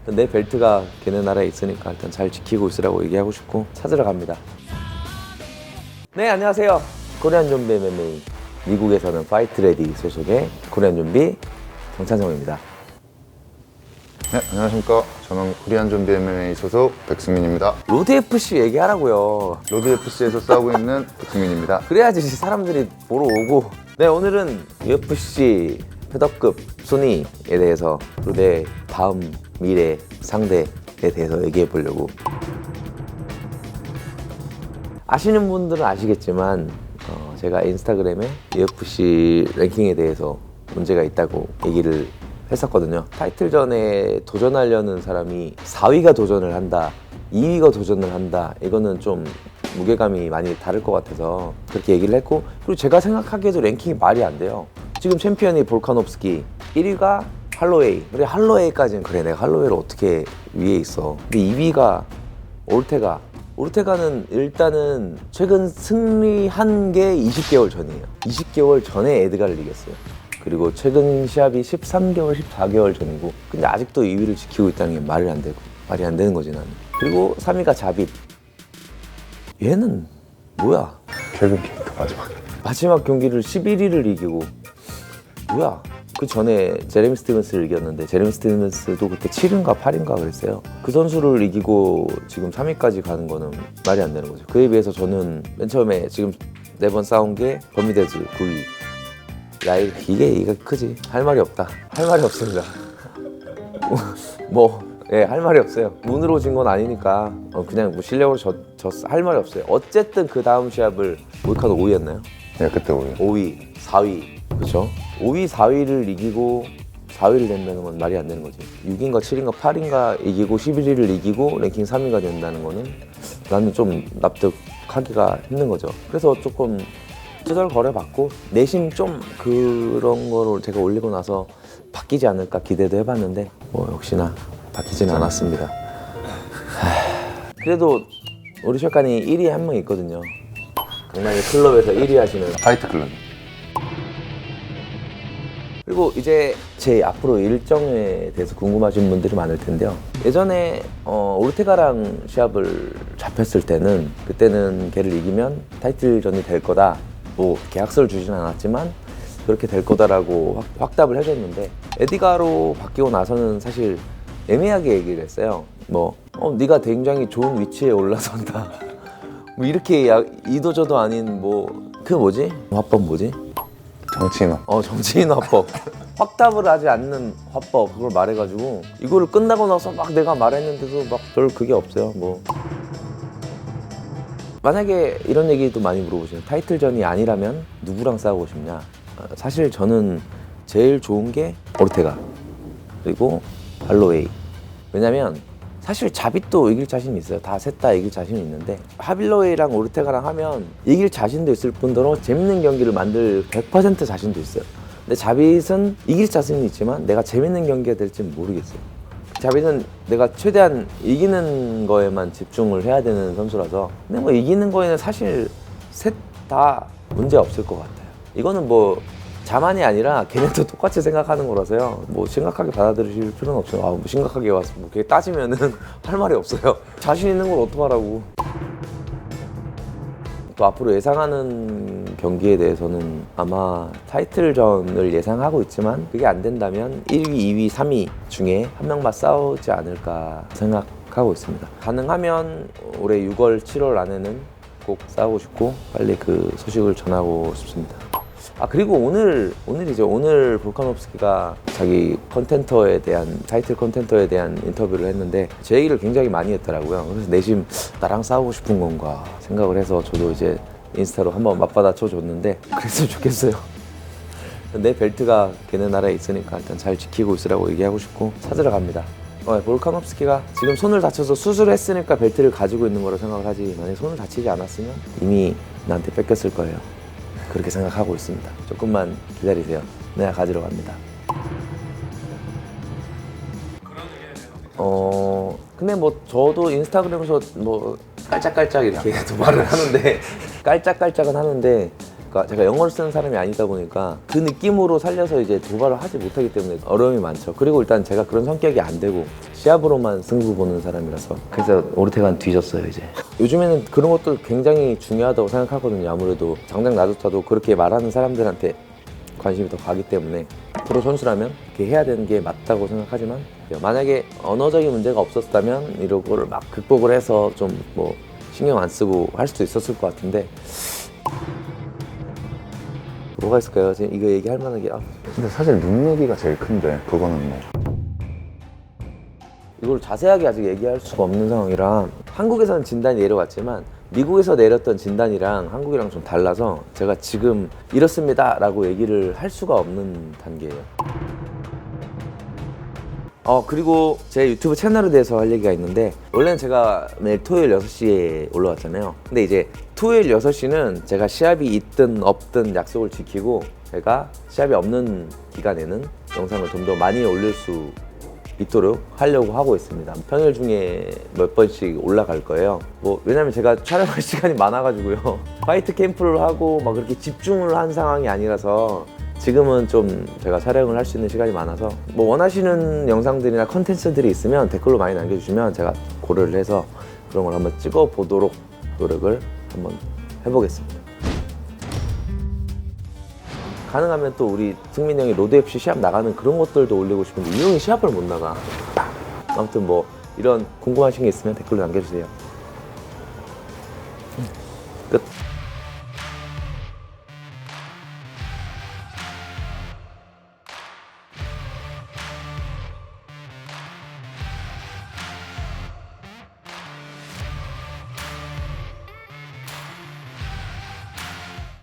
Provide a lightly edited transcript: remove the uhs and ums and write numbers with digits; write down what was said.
내 벨트가 걔네 나라에 있으니까 일단 잘 지키고 있으라고 얘기하고 싶고 찾으러 갑니다. 네, 안녕하세요. 코리안 좀비 MMA 미국에서는 파이트 레디 소속의 코리안 좀비 정찬성입니다. 네, 안녕하십니까. 저는 코리안 좀비 MMA 소속 백승민입니다. 로드 FC 얘기하라고요. 로드 FC에서 싸우고 있는 백승민입니다. 그래야지 사람들이 보러 오고. 네, 오늘은 UFC 패더급 순위에 대해서 그리고 내 다음 미래 상대에 대해서 얘기해 보려고. 아시는 분들은 아시겠지만 제가 인스타그램에 UFC 랭킹에 대해서 문제가 있다고 얘기를 했었거든요. 타이틀전에 도전하려는 사람이 4위가 도전을 한다, 2위가 도전을 한다, 이거는 좀 무게감이 많이 다를 것 같아서 그렇게 얘기를 했고, 그리고 제가 생각하기에도 랭킹이 말이 안 돼요. 지금 챔피언이 볼카노프스키, 1위가 할로웨이. 그래, 할로웨이까지는 그래, 내가 할로웨이를 어떻게 위에 있어. 근데 2위가 오르테가. 오르테가는 일단은 최근 승리한 게 20개월 전이에요. 20개월 전에 에드가를 이겼어요. 그리고 최근 시합이 13개월, 14개월 전이고, 근데 아직도 2위를 지키고 있다는 게 말이 안 되고, 말이 안 되는 거지 나는. 그리고 3위가 자빗. 얘는 뭐야? 켈빈 킹크 마지막 경기를 11위를 이기고, 뭐야? 그 전에 제레미 스티븐스를 이겼는데, 제레미 스티븐스도 그때 7인가 8인가 그랬어요. 그 선수를 이기고 지금 3위까지 가는 거는 말이 안 되는 거죠. 그에 비해서 저는 맨 처음에 지금 4번 싸운 게 버미데즈 9위. 야, 이게 크지. 할 말이 없다. 할 말이 없습니다. 할 말이 없어요. 운으로 진 건 아니니까 그냥 뭐 실력으로 졌어. 할 말이 없어요. 어쨌든 그 다음 시합을 몰카노 5위였나요? 네, 그때 오요. 5위, 4위, 그렇죠? 5위, 4위를 이기고 4위를 된다는 건 말이 안 되는 거지. 6인가 7인가 8인가 이기고 11위를 이기고 랭킹 3위가 된다는 거는 나는 좀 납득하기가 힘든 거죠. 그래서 조금 투덜거려봤고, 내심 좀 그런 거를 제가 올리고 나서 바뀌지 않을까 기대도 해봤는데 뭐 역시나 바뀌지는 않았습니다. 그래도 우리 셜칸이 1위에 한 명 있거든요. 강남의 클럽에서 1위 하시는. 파이트 클럽. 그리고 이제 제 앞으로 일정에 대해서 궁금하신 분들이 많을 텐데요. 예전에 오르테가랑 시합을 잡혔을 때는, 그때는 걔를 이기면 타이틀전이 될 거다, 뭐 계약서를 주진 않았지만 그렇게 될 거다라고 확답을 해줬는데, 에디가로 바뀌고 나서는 사실 애매하게 얘기를 했어요. 네가 굉장히 좋은 위치에 올라선다. 뭐 이렇게 이도저도 아닌 그 뭐지? 화법 뭐지? 정치인업. 정치인 화법. 확답을 하지 않는 화법, 그걸 말해가지고 이거를 끝나고 나서 막 내가 말했는데도 막 별 그게 없어요. 만약에 이런 얘기도 많이 물어보시죠. 타이틀전이 아니라면 누구랑 싸우고 싶냐? 사실 저는 제일 좋은 게 오르테가, 그리고 할로웨이. 왜냐면 사실 자빗도 이길 자신이 있어요. 셋 다 이길 자신이 있는데, 하빌로웨이랑 오르테가랑 하면 이길 자신도 있을 뿐더러 재밌는 경기를 만들 100% 자신도 있어요. 근데 자빗은 이길 자신이 있지만 내가 재밌는 경기가 될지는 모르겠어요. 자빗은 내가 최대한 이기는 거에만 집중을 해야 되는 선수라서. 근데 이기는 거에는 사실 셋 다 문제 없을 것 같아요. 이거는 자만이 아니라 걔네도 똑같이 생각하는 거라서요. 심각하게 받아들이실 필요는 없어요. 심각하게 와서 그게 따지면은 할 말이 없어요. 자신 있는 걸 어떡하라고. 또 앞으로 예상하는 경기에 대해서는 아마 타이틀전을 예상하고 있지만, 그게 안 된다면 1위, 2위, 3위 중에 한 명만 싸우지 않을까 생각하고 있습니다. 가능하면 올해 6월, 7월 안에는 꼭 싸우고 싶고 빨리 그 소식을 전하고 싶습니다. 그리고 오늘이죠. 오늘 볼카노프스키가 자기 타이틀 컨텐터에 대한 인터뷰를 했는데 제 얘기를 굉장히 많이 했더라고요. 그래서 내심 나랑 싸우고 싶은 건가 생각을 해서 저도 이제 인스타로 한번 맞받아 쳐줬는데, 그랬으면 좋겠어요. 내 벨트가 걔네 나라에 있으니까 일단 잘 지키고 있으라고 얘기하고 싶고 찾으러 갑니다. 볼카노프스키가 지금 손을 다쳐서 수술을 했으니까 벨트를 가지고 있는 거라 생각을 하지, 만약에 손을 다치지 않았으면 이미 나한테 뺏겼을 거예요. 그렇게 생각하고 있습니다. 조금만 기다리세요. 내가 가지러 갑니다. 근데 저도 인스타그램에서 깔짝깔짝 이렇게 말을 하는데, 깔짝깔짝은 하는데, 보니까 제가 영어를 쓰는 사람이 아니다 보니까 그 느낌으로 살려서 이제 도발을 하지 못하기 때문에 어려움이 많죠. 그리고 일단 제가 그런 성격이 안 되고 시합으로만 승부 보는 사람이라서 그래서 오르테가는 뒤졌어요 이제. 요즘에는 그런 것도 굉장히 중요하다고 생각하거든요. 아무래도 당장 놔두고도 그렇게 말하는 사람들한테 관심이 더 가기 때문에 프로 선수라면 이렇게 해야 되는 게 맞다고 생각하지만 만약에 언어적인 문제가 없었다면 이런 거를 막 극복을 해서 좀 뭐 신경 안 쓰고 할 수도 있었을 것 같은데 뭐가 있을까요? 지금 이거 얘기할 만한 게 근데 사실 눈매기가 제일 큰데 그거는 뭐 이걸 자세하게 아직 얘기할 수가 없는 상황이라 한국에서는 진단이 내려왔지만 미국에서 내렸던 진단이랑 한국이랑 좀 달라서 제가 지금 이렇습니다 라고 얘기를 할 수가 없는 단계예요. 그리고 제 유튜브 채널에 대해서 할 얘기가 있는데 원래는 제가 매일 토요일 6시에 올라왔잖아요. 근데 이제 토요일 6시는 제가 시합이 있든 없든 약속을 지키고 제가 시합이 없는 기간에는 영상을 좀 더 많이 올릴 수 있도록 하려고 하고 있습니다. 평일 중에 몇 번씩 올라갈 거예요. 왜냐면 제가 촬영할 시간이 많아가지고요. 파이트 캠프를 하고 막 그렇게 집중을 한 상황이 아니라서 지금은 좀 제가 촬영을 할 수 있는 시간이 많아서 원하시는 영상들이나 컨텐츠들이 있으면 댓글로 많이 남겨주시면 제가 고려를 해서 그런 걸 한번 찍어보도록 노력을 한번 해보겠습니다. 가능하면 또 우리 승민이 형이 로드 FC 시합 나가는 그런 것들도 올리고 싶은데 이 형이 시합을 못 나가. 아무튼 이런 궁금하신 게 있으면 댓글로 남겨주세요. 끝.